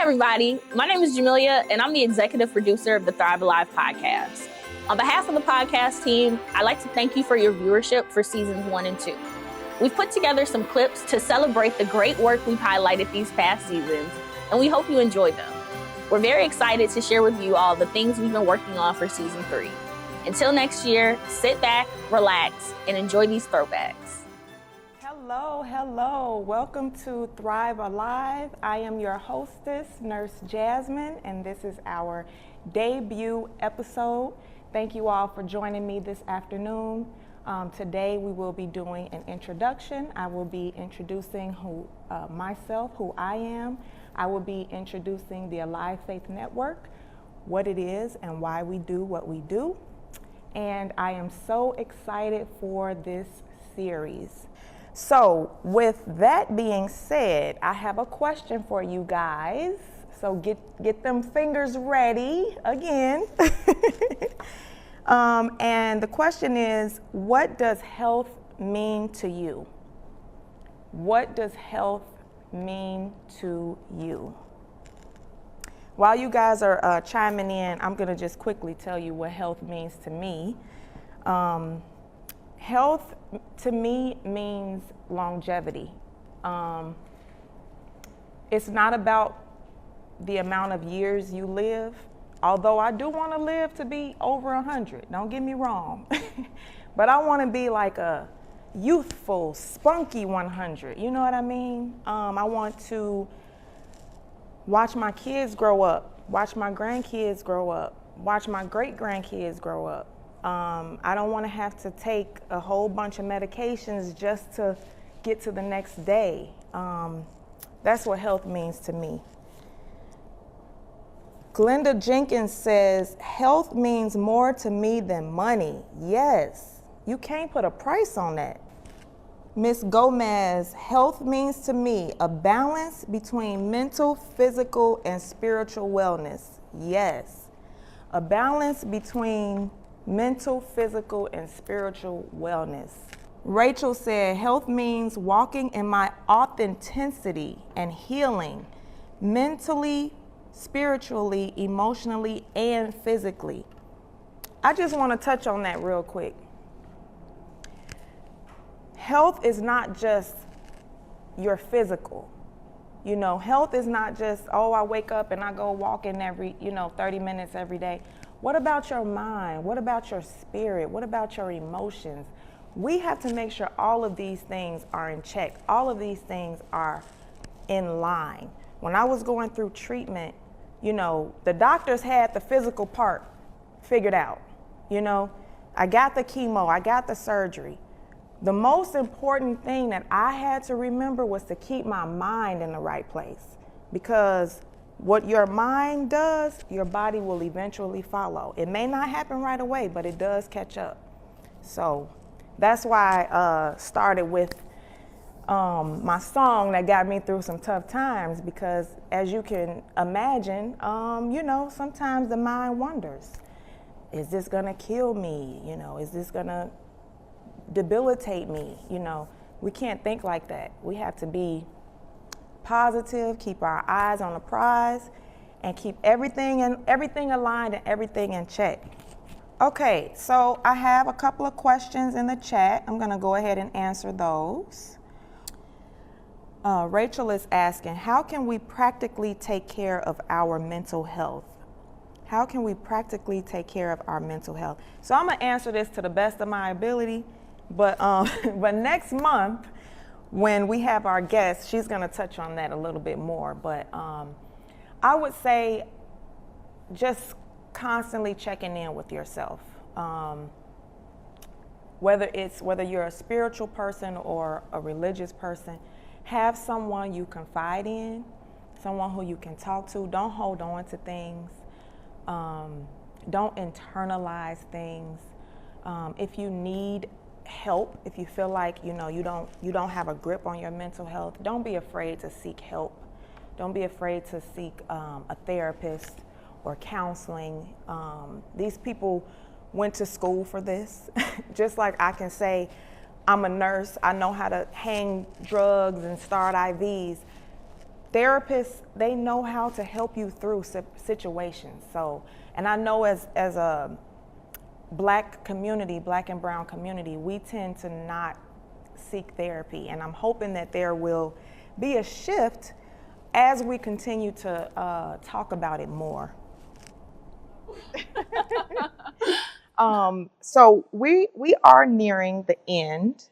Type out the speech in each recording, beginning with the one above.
everybody. My name is Jamelia, and I'm the executive producer of the Thrive Alive podcast. On behalf of the podcast team, I'd like to thank you for your viewership for seasons 1 and 2. We've put together some clips to celebrate the great work we've highlighted these past seasons, and we hope you enjoyed them. We're very excited to share with you all the things we've been working on for season 3. Until next year, sit back, relax, and enjoy these throwbacks. Hello. Welcome to Thrive Alive. I am your hostess, Nurse Jasmine, and this is our debut episode. Thank you all for joining me this afternoon. Today we will be doing an introduction. I will be introducing myself, who I am. I will be introducing the Alive Faith Network, what it is and why we do what we do. And I am so excited for this series. So with that being said, I have a question for you guys. So get them fingers ready again. And the question is, what does health mean to you? What does health mean to you? While you guys are chiming in, I'm gonna just quickly tell you what health means to me. Health to me means longevity. It's not about the amount of years you live, although I do want to live to be over 100, don't get me wrong. But I want to be like a youthful, spunky 100, you know what I mean? I want to watch my kids grow up, watch my grandkids grow up, watch my great-grandkids grow up. I don't want to have to take a whole bunch of medications just to get to the next day. That's what health means to me. Glenda Jenkins says, health means more to me than money. Yes, you can't put a price on that. Miss Gomez, health means to me a balance between mental, physical, and spiritual wellness. Yes, a balance between mental, physical, and spiritual wellness. Rachel said, health means walking in my authenticity and healing mentally, spiritually, emotionally, and physically. I just want to touch on that real quick. Health is not just your physical. You know, health is not just, I wake up and I go walking every, 30 minutes every day. What about your mind? What about your spirit? What about your emotions? We have to make sure all of these things are in check. All of these things are in line. When I was going through treatment, the doctors had the physical part figured out. I got the chemo, I got the surgery. The most important thing that I had to remember was to keep my mind in the right place, because what your mind does, your body will eventually follow. It may not happen right away, but it does catch up. So that's why I started with my song that got me through some tough times, because as you can imagine, sometimes the mind wonders, is this gonna kill me? Is this gonna debilitate me? We can't think like that. We have to be positive, keep our eyes on the prize, and keep everything aligned and everything in check. Okay, so I have a couple of questions in the chat. I'm gonna go ahead and answer those. Rachel is asking, how can we practically take care of our mental health? How can we practically take care of our mental health? So I'm gonna answer this to the best of my ability, but next month, when we have our guest, she's gonna touch on that a little bit more. But I would say just constantly checking in with yourself. Whether you're a spiritual person or a religious person, have someone you confide in, someone who you can talk to. Don't hold on to things. Don't internalize things. If you need help, if you feel like you don't have a grip on your mental health, don't be afraid to seek help. Don't be afraid to seek a therapist or counseling. These people went to school for this. Just like I can say, I'm a nurse, I know how to hang drugs and start IVs. therapists, they know how to help you through situations. So, and I know as a Black community, Black and brown community, we tend to not seek therapy. And I'm hoping that there will be a shift as we continue to talk about it more. So we are nearing the end,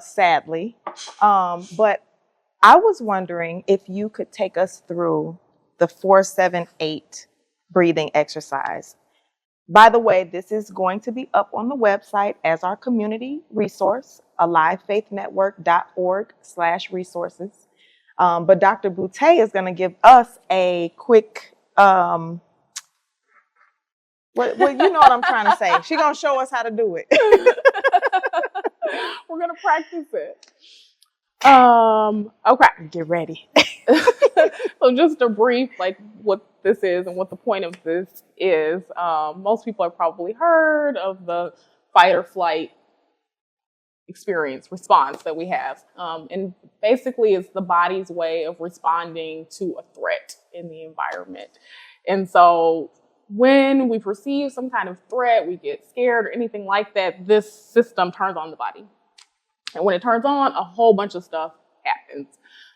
sadly. But I was wondering if you could take us through the 4-7-8 breathing exercise. By the way, this is going to be up on the website as our community resource, alivefaithnetwork.org/resources. But Dr. Boutte is going to give us a quick, well, you know what I'm trying to say. She's going to show us how to do it. We're going to practice it. Okay. Get ready. So just a brief, like what this is and what the point of this is. Most people have probably heard of the fight or flight response that we have. And basically it's the body's way of responding to a threat in the environment. And so when we perceive some kind of threat, we get scared or anything like that, this system turns on the body. And when it turns on, a whole bunch of stuff happens.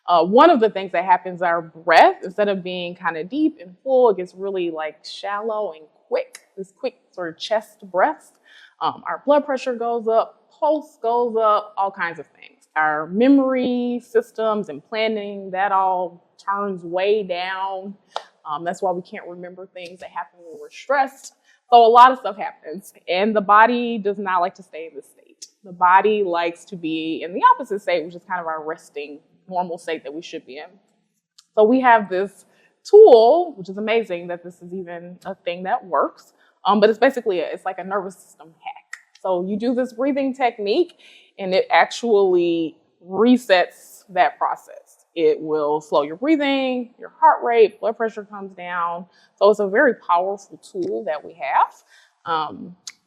One of the things that happens, our breath, instead of being kind of deep and full, it gets really like shallow and quick, this quick sort of chest breath. Our blood pressure goes up, pulse goes up, all kinds of things. Our memory systems and planning, that all turns way down. That's why we can't remember things that happen when we're stressed. So a lot of stuff happens, and the body does not like to stay in this state. The body likes to be in the opposite state, which is kind of our resting, normal state that we should be in. So we have this tool, which is amazing that this is even a thing that works, but it's basically, it's like a nervous system hack. So you do this breathing technique, and it actually resets that process. It will slow your breathing, your heart rate, blood pressure comes down. So it's a very powerful tool that we have.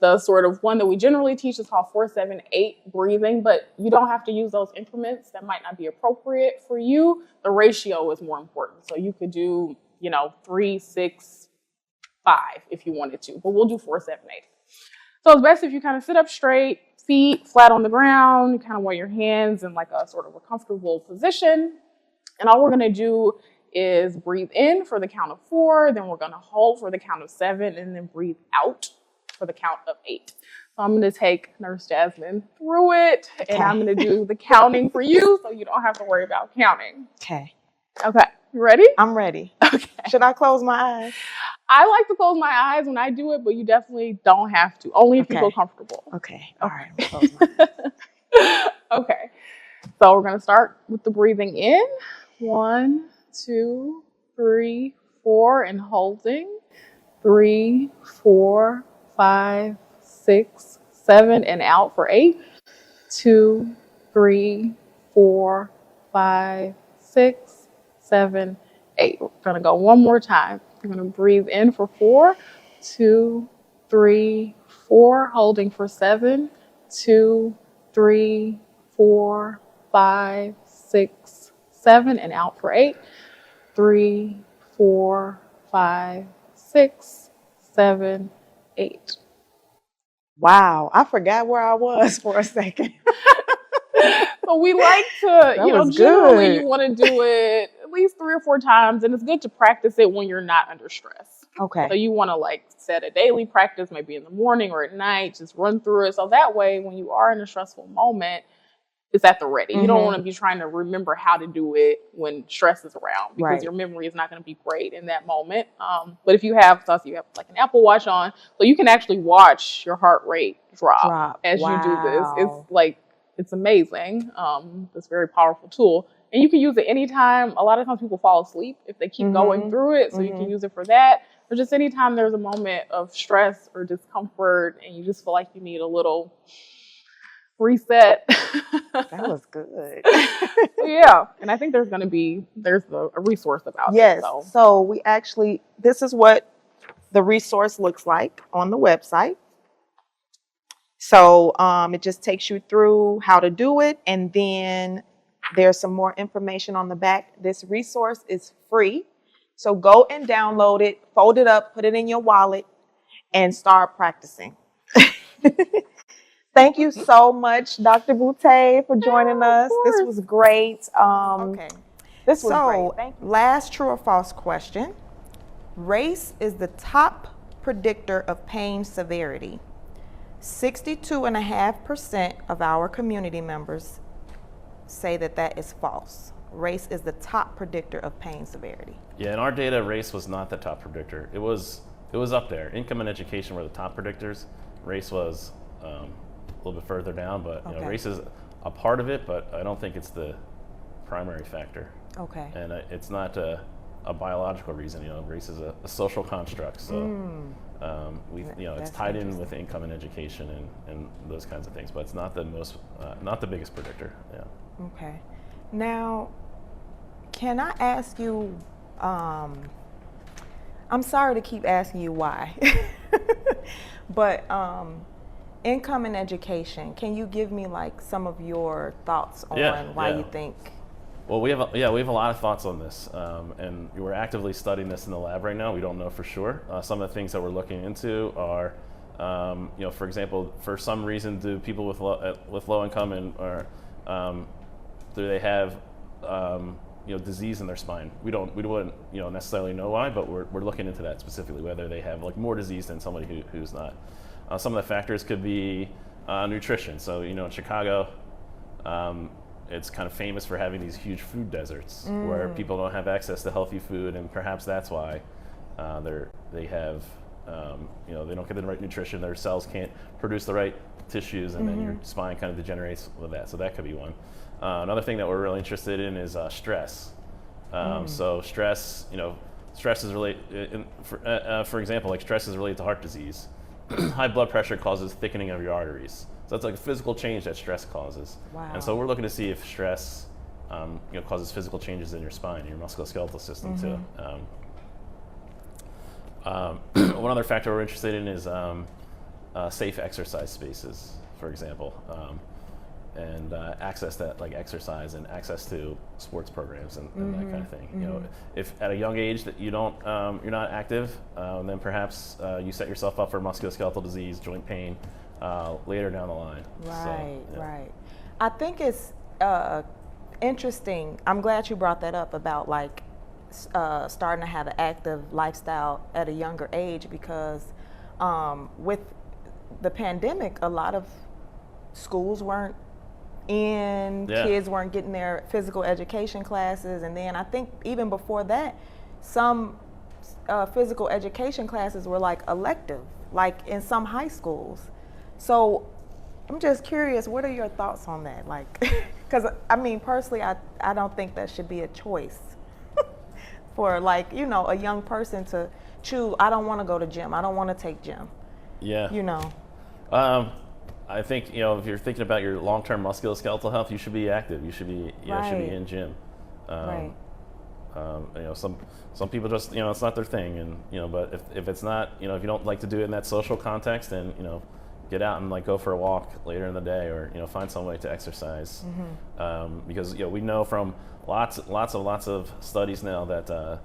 The sort of one that we generally teach is called 4-7-8 breathing, but you don't have to use those increments. That might not be appropriate for you. The ratio is more important. So you could do, 3-6-5 if you wanted to, but we'll do 4-7-8. So it's best if you kind of sit up straight, feet flat on the ground. You kind of wear your hands in like a sort of a comfortable position. And all we're going to do is breathe in for the count of 4, then we're going to hold for the count of 7, and then breathe out for the count of 8. So I'm going to take Nurse Jasmine through it, and I'm going to do the counting for you so you don't have to worry about counting. Okay. Okay. You ready? I'm ready. Okay. Should I close my eyes? I like to close my eyes when I do it, but you definitely don't have to. Only if you feel comfortable. Okay. All right. I'm close my eyes. Okay. So we're going to start with the breathing in. 1, 2, 3, 4, and holding. 3, 4, 5, 6, 7, and out for 8. 2, 3, 4, 5, 6, 7, 8. We're going to go one more time. We're going to breathe in for 4, 2, 3, 4, holding for 7, 2, 3, 4, 5, 6, 7, and out for 8. 3, 4, 5, 6, 7, 8. Wow, I forgot where I was for a second. So we like to, generally good. you want to do it at least 3 or 4 times, and it's good to practice it when you're not under stress. Okay. So you want to like set a daily practice, maybe in the morning or at night, just run through it. So that way, when you are in a stressful moment, it's at the ready. You don't want to be trying to remember how to do it when stress is around, because your memory is not going to be great in that moment. But if you have like an Apple Watch on, so you can actually watch your heart rate drop as you do this. It's like, it's amazing. It's a very powerful tool. And you can use it anytime. A lot of times people fall asleep if they keep going through it. So you can use it for that. Or just anytime there's a moment of stress or discomfort and you just feel like you need a little reset. That was good. Yeah. And I think there's a resource about it. Yes. So we actually, this is what the resource looks like on the website. So it just takes you through how to do it, and then There's some more information on the back. This resource is free. So go and download it, fold it up, put it in your wallet, and start practicing. Thank you so much, Dr. Boutte, for joining us. This was great. Okay. This was great. So, Thank you. last true or false question. Race is the top predictor of pain severity. 62.5% of our community members say that that is false. Race is the top predictor of pain severity. Yeah, in our data, race was not the top predictor. It was up there. Income and education were the top predictors. Race was a little bit further down, but you know, race is a part of it, but I don't think it's the primary factor. Okay. And it's not a biological reason. You know, race is a social construct. So it's tied in with income and education and those kinds of things, but it's not the not the biggest predictor. Yeah. Okay. Now, can I ask you, I'm sorry to keep asking you why, but income and education, can you give me like some of your thoughts on why you think? Well, we have a lot of thoughts on this, and we're actively studying this in the lab right now. We don't know for sure. Some of the things that we're looking into are, for example, for some reason, do people with low income or do they have disease in their spine? We wouldn't necessarily know why, but we're looking into that specifically, whether they have like more disease than somebody who's not. Some of the factors could be nutrition. So in Chicago, it's kind of famous for having these huge food deserts where people don't have access to healthy food, and perhaps that's why they have they don't get the right nutrition. Their cells can't produce the right tissues, and then your spine kind of degenerates with that. So that could be one. Another thing that we're really interested in is stress. So stress is related. For example, like stress is related to heart disease. High blood pressure causes thickening of your arteries. So that's like a physical change that stress causes. Wow. And so we're looking to see if stress causes physical changes in your spine, your musculoskeletal system too. One other factor we're interested in is safe exercise spaces, for example, and access to like exercise and access to sports programs and that kind of thing. If at a young age that you're not active, then perhaps you set yourself up for musculoskeletal disease, joint pain, later down the line. Right, right. I think it's interesting. I'm glad you brought that up about like starting to have an active lifestyle at a younger age, because with the pandemic, a lot of schools weren't in, kids weren't getting their physical education classes, and then I think even before that, some physical education classes were like elective, like in some high schools. So I'm just curious, what are your thoughts on that? Like, because I mean, personally, I don't think that should be a choice for like, a young person to choose. I don't want to go to gym. I don't want to take gym. Yeah. I think, if you're thinking about your long-term musculoskeletal health, you should be active. You should be, should be in gym. Right. Some people just, it's not their thing, and but if it's not, if you don't like to do it in that social context, then get out and like go for a walk later in the day, or find some way to exercise, because we know from lots of studies now that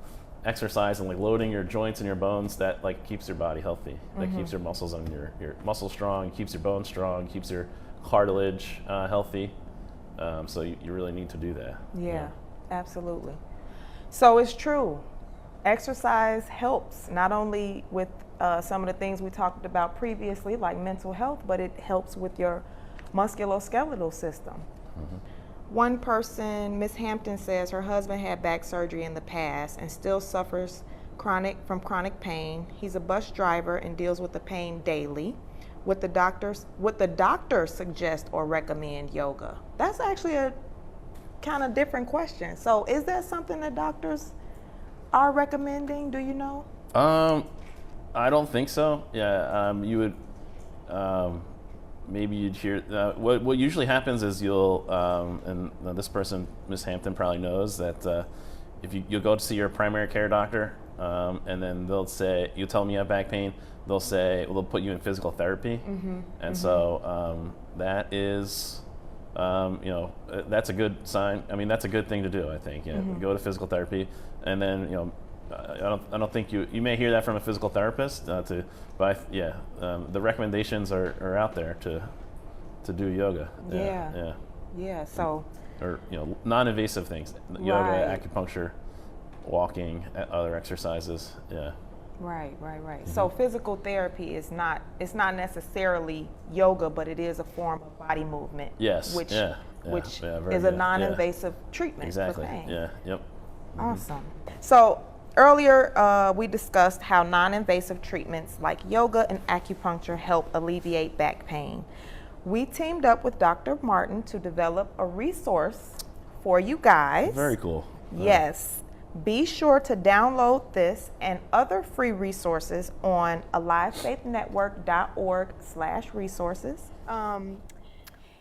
exercise and like loading your joints and your bones, that like keeps your body healthy, that keeps your muscles and your muscles strong, keeps your bones strong, keeps your cartilage healthy. So you really need to do that. Yeah, absolutely. So it's true. Exercise helps not only with some of the things we talked about previously, like mental health, but it helps with your musculoskeletal system. One person, Miss Hampton, says her husband had back surgery in the past and still suffers from chronic pain. He's a bus driver and deals with the pain daily. Would the doctor suggest or recommend yoga? That's actually a kind of different question. So is that something that doctors are recommending? Do you know? I don't think so. Yeah, you would. Maybe you'd hear. What usually happens is you'll, and this person, Miss Hampton, probably knows that if you'll go to see your primary care doctor, and then they'll say, you tell them you have back pain, they'll say, well, they'll put you in physical therapy, and so that is you know, that's a good sign. I mean, that's a good thing to do, I think. Yeah, go to physical therapy, and then, you know, I don't think you may hear that from a physical therapist, but the recommendations are out there to do yoga. Yeah. So, or, you know, non-invasive things, yoga, acupuncture, walking, other exercises. Yeah. Right. So physical therapy is not, it's not necessarily yoga, but it is a form of body movement. Yes. Which very is a good. non-invasive treatment. Exactly. For pain. Yeah. Yep. Awesome. So earlier we discussed how non-invasive treatments like yoga and acupuncture help alleviate back pain. We teamed up with Dr. Martin to develop a resource for you guys. Very cool. Yes. Be sure to download this and other free resources on alivefaithnetwork.org/resources.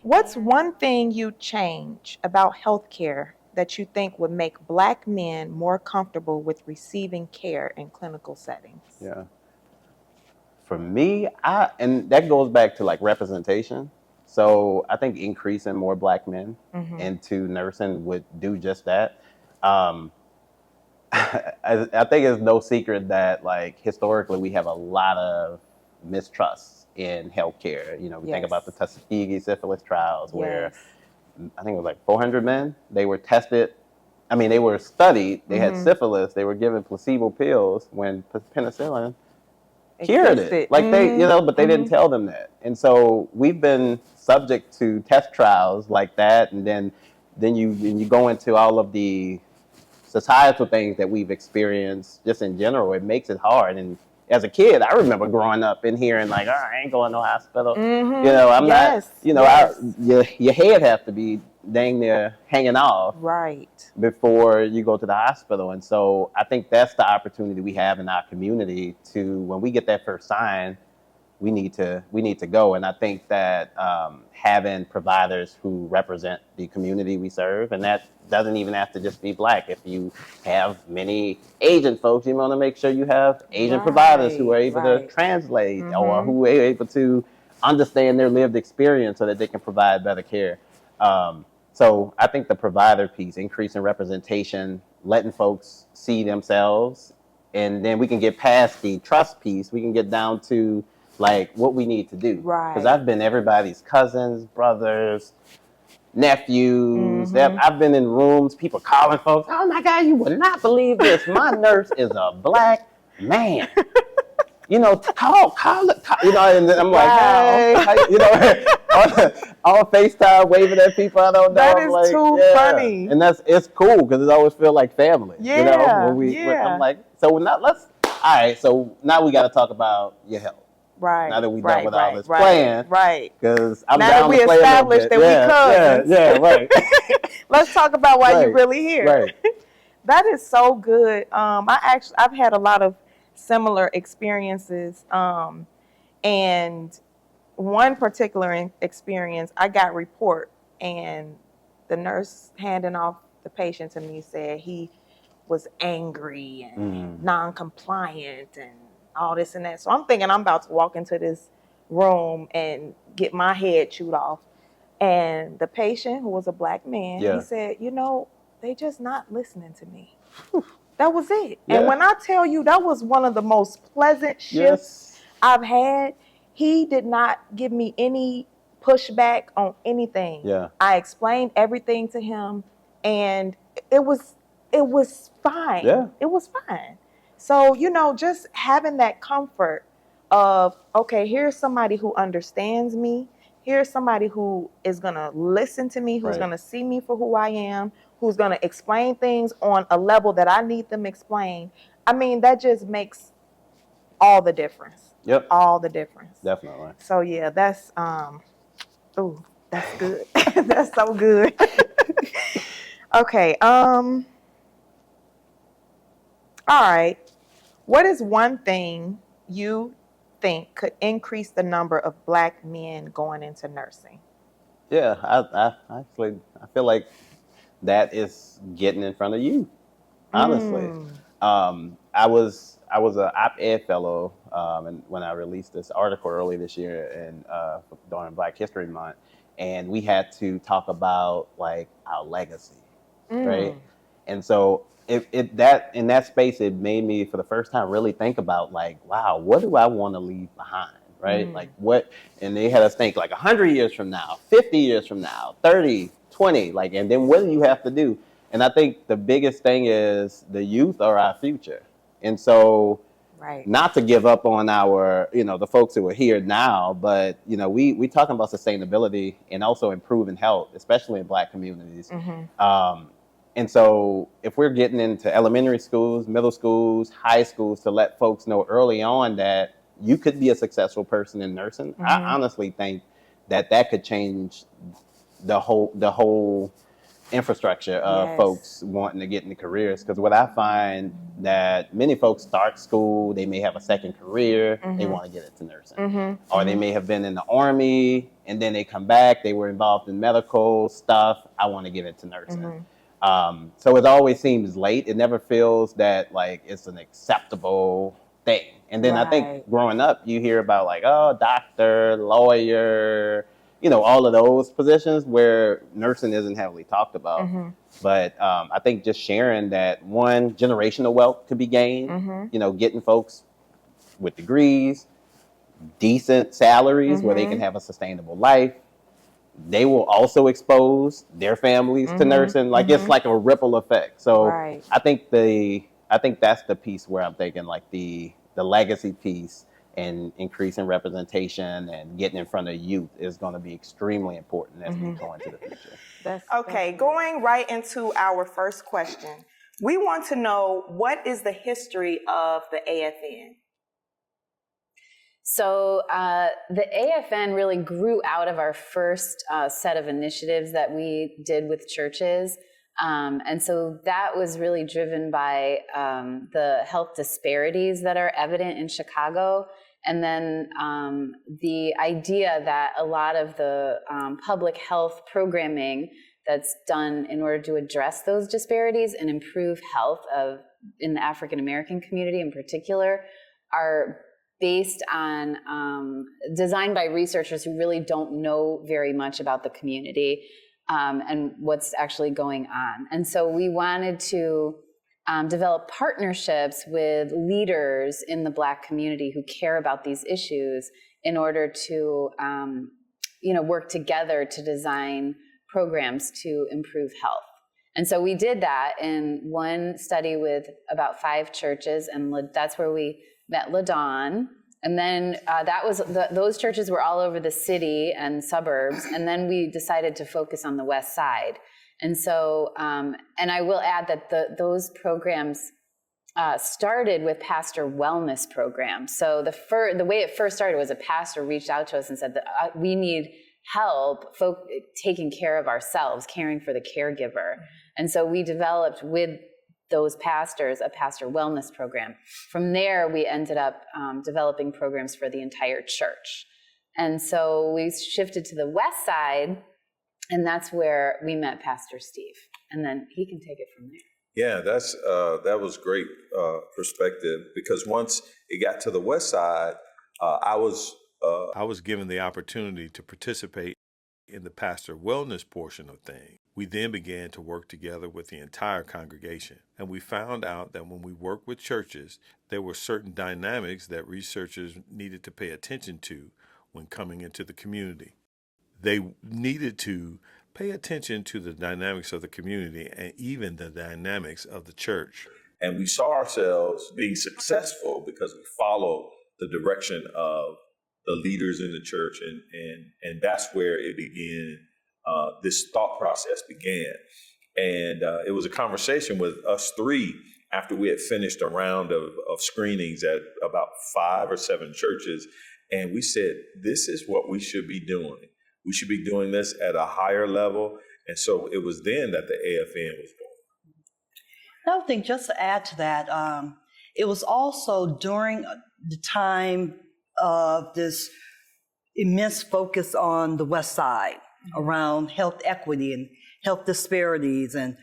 What's one thing you'd change about healthcare that you think would make Black men more comfortable with receiving care in clinical settings? Yeah. For me, and that goes back to like representation. So I think increasing more Black men into nursing would do just that. I think it's no secret that, like, historically we have a lot of mistrust in healthcare. You know, we think about the Tuskegee syphilis trials where I think it was like 400 men. They were tested. I mean, they were studied. They had syphilis. They were given placebo pills when penicillin cured it. Like they, you know, but they didn't tell them that. And so we've been subject to test trials like that. And then you go into all of the societal things that we've experienced just in general. It makes it hard. And as a kid, I remember growing up and hearing like, oh, I ain't going to no hospital. You know, I'm not, you know, your head has to be dang near hanging off before you go to the hospital. And so I think that's the opportunity we have in our community to, when we get that first sign, we need to go. And I think that having providers who represent the community we serve, and that doesn't even have to just be Black. If you have many Asian folks, you want to make sure you have Asian providers who are able to translate or who are able to understand their lived experience so that they can provide better care. So I think the provider piece, increasing representation, letting folks see themselves, and then we can get past the trust piece. We can get down to like what we need to do. Because I've been everybody's cousins, brothers, nephews. I've been in rooms, people calling folks, oh my God, you would not believe this. My nurse is a Black man. You know, call it, you know, and then I'm like, hey, you know, on FaceTime waving at people I don't know. That is like, too funny. And it's cool because it always feel like family. You know, when I'm like, so now we got to talk about your health. Now that we done with all this playing, because I'm down to play a little bit. That we cousins. Let's talk about why you're really here. That is so good. I've had a lot of similar experiences, and one particular experience, I got a report, and the nurse handing off the patient to me said he was angry and non-compliant and all this and that. So I'm thinking I'm about to walk into this room and get my head chewed off. And the patient, who was a Black man, he said, you know, they just not listening to me. That was it. And when I tell you, that was one of the most pleasant shifts I've had. He did not give me any pushback on anything. I explained everything to him, and it was fine. It was fine. So, you know, just having that comfort of, okay, here's somebody who understands me. Here's somebody who is going to listen to me, who's going to see me for who I am, who's going to explain things on a level that I need them explained. I mean, that just makes all the difference. All the difference. Definitely. So, yeah, that's, that's good. That's so good. Okay. All right. What is one thing you think could increase the number of Black men going into nursing? I actually feel like that is getting in front of you. Honestly, I was an op-ed fellow, and when I released this article early this year and during Black History Month, and we had to talk about like our legacy, right? And so that in that space, it made me for the first time really think about like, wow, what do I want to leave behind, right? Like what, and they had us think like 100 years from now, 50 years from now, 30, 20, like, and then what do you have to do? And I think the biggest thing is the youth are our future. And so not to give up on our, the folks who are here now, but, we talking about sustainability and also improving health, especially in Black communities. And so if we're getting into elementary schools, middle schools, high schools to let folks know early on that you could be a successful person in nursing, I honestly think that could change the whole infrastructure of folks wanting to get into careers. Because what I find that many folks start school, they may have a second career, they want to get into nursing. Or they may have been in the Army and then they come back, they were involved in medical stuff, I want to get into nursing. So it always seems late. It never feels that like it's an acceptable thing. And then I think growing up, you hear about like, oh, doctor, lawyer, all of those positions where nursing isn't heavily talked about. But I think just sharing that one, generational wealth could be gained, getting folks with degrees, decent salaries where they can have a sustainable life. They will also expose their families to nursing. Like it's like a ripple effect. So I think that's the piece where I'm thinking like the legacy piece and increasing representation and getting in front of youth is going to be extremely important as we go into the future. Okay, going right into our first question. We want to know, what is the history of the AFN? So the AFN really grew out of our first set of initiatives that we did with churches. And so that was really driven by the health disparities that are evident in Chicago. And then the idea that a lot of the public health programming that's done in order to address those disparities and improve health in the African American community in particular are based on, designed by researchers who really don't know very much about the community and what's actually going on. And so we wanted to develop partnerships with leaders in the Black community who care about these issues in order to, work together to design programs to improve health. And so we did that in one study with about 5 churches, and that's where we met LaDawn. And then those churches were all over the city and suburbs. And then we decided to focus on the West Side. And so, and I will add that those programs started with pastor wellness programs. So the way it first started was a pastor reached out to us and said that we need help taking care of ourselves, caring for the caregiver. And so we developed with those pastors a pastor wellness program. From there, we ended up developing programs for the entire church. And so we shifted to the West Side, and that's where we met Pastor Steve. And then he can take it from there. Yeah, that was great perspective, because once it got to the West Side, I was given the opportunity to participate in the pastor wellness portion of things. We then began to work together with the entire congregation, and we found out that when we worked with churches, there were certain dynamics that researchers needed to pay attention to when coming into the community. They needed to pay attention to the dynamics of the community and even the dynamics of the church. And we saw ourselves being successful because we followed the direction of the leaders in the church, and that's where it began. This thought process began. And it was a conversation with us 3 after we had finished a round of screenings at about 5 or 7 churches. And we said, this is what we should be doing. We should be doing this at a higher level. And so it was then that the AFN was born. Another thing, just to add to that, it was also during the time of this immense focus on the West Side around health equity and health disparities and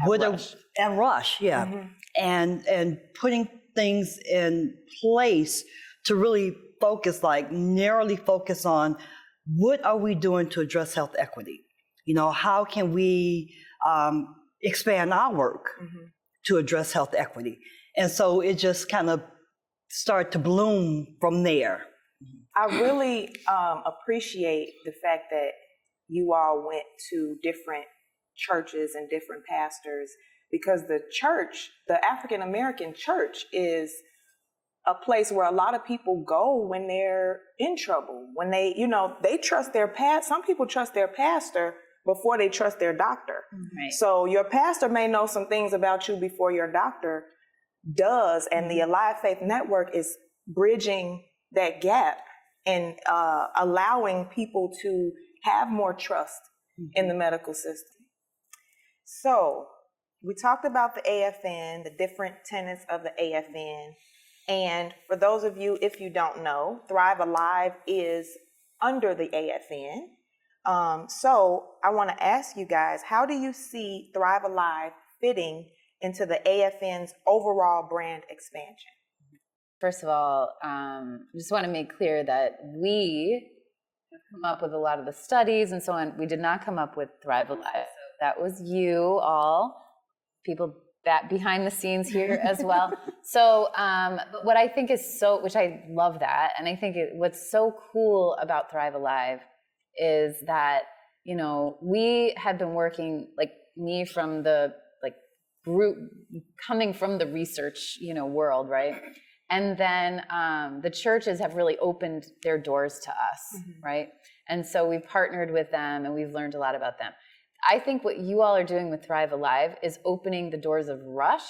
Rush, and putting things in place to really focus, like narrowly focus on what are we doing to address health equity? How can we expand our work to address health equity? And so it just kind of started to bloom from there. I really appreciate the fact that you all went to different churches and different pastors, because the church, the African American church, is a place where a lot of people go when they're in trouble, when they trust their some people trust their pastor before they trust their doctor. Right. So your pastor may know some things about you before your doctor does, and the Alive Faith Network is bridging that gap and allowing people to have more trust in the medical system. So we talked about the AFN, the different tenets of the AFN. And for those of you, if you don't know, Thrive Alive is under the AFN. So I want to ask you guys, how do you see Thrive Alive fitting into the AFN's overall brand expansion? First of all, just want to make clear that we have come up with a lot of the studies and so on. We did not come up with Thrive Alive. So that was you all, people that behind the scenes here as well. So but what I think is which I love that, and I think what's so cool about Thrive Alive is that, we have been working, like me from the group, coming from the research, world, right? And then the churches have really opened their doors to us, right? And so we've partnered with them and we've learned a lot about them. I think what you all are doing with Thrive Alive is opening the doors of Rush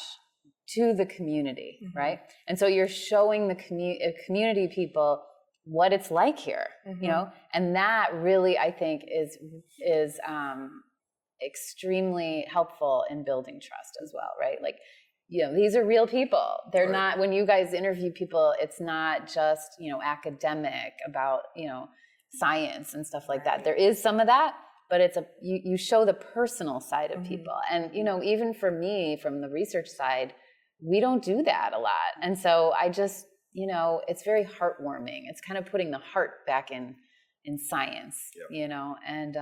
to the community, right? And so you're showing the community people what it's like here, and that really, I think, is extremely helpful in building trust as well, right? Like, these are real people. They're not, when you guys interview people, it's not just, academic about, science and stuff like that. There is some of that, but it's you show the personal side of people. And, even for me, from the research side, we don't do that a lot. And so I just, it's very heartwarming. It's kind of putting the heart back in science, and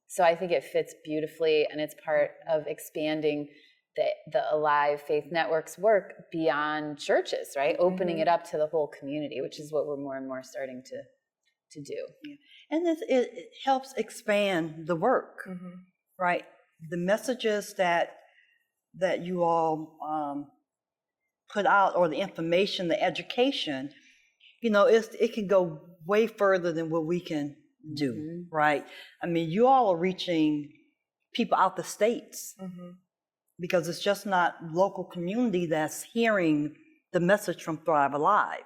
so I think it fits beautifully, and it's part of expanding the Alive Faith Network's work beyond churches, right? Opening it up to the whole community, which is what we're more and more starting to do. Yeah. And it helps expand the work, right? The messages that you all put out, or the information, the education, it can go way further than what we can do, right? I mean, you all are reaching people out the states, because it's just not local community that's hearing the message from Thrive Alive.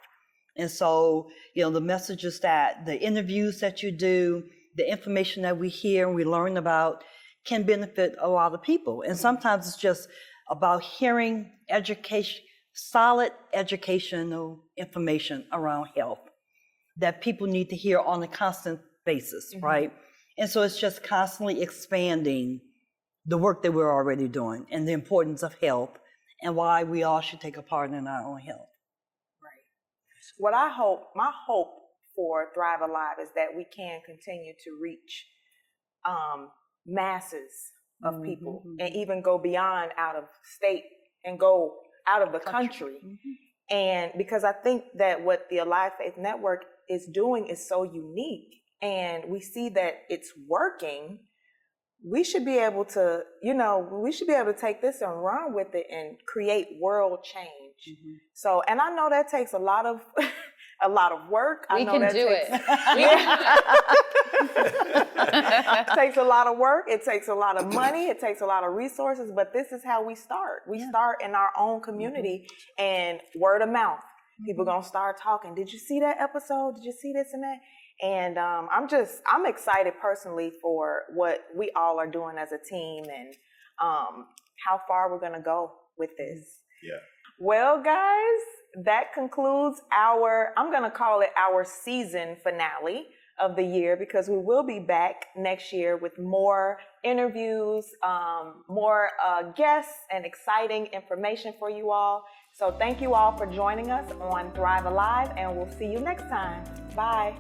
And so, the messages the interviews that you do, the information that we hear and we learn about can benefit a lot of people. And sometimes it's just about hearing solid educational information around health that people need to hear on a constant basis, right? And so it's just constantly expanding the work that we're already doing and the importance of health and why we all should take a part in our own health. What my hope for Thrive Alive is that we can continue to reach masses of people and even go beyond out of state and go out of the country. And because I think that what the Alive Faith Network is doing is so unique, and we see that it's working, we should be able to, take this and run with it and create world change. So, and I know that takes a lot of work. We can do it. It takes a lot of work. It takes a lot of money. It takes a lot of resources. But this is how we start. We start in our own community and word of mouth. People gonna start talking. Did you see that episode? Did you see this and that? And I'm excited personally for what we all are doing as a team and how far we're gonna go with this. Yeah. Well, guys, that concludes I'm gonna call it our season finale of the year, because we will be back next year with more interviews, more guests, and exciting information for you all. So thank you all for joining us on Thrive Alive, and we'll see you next time. Bye.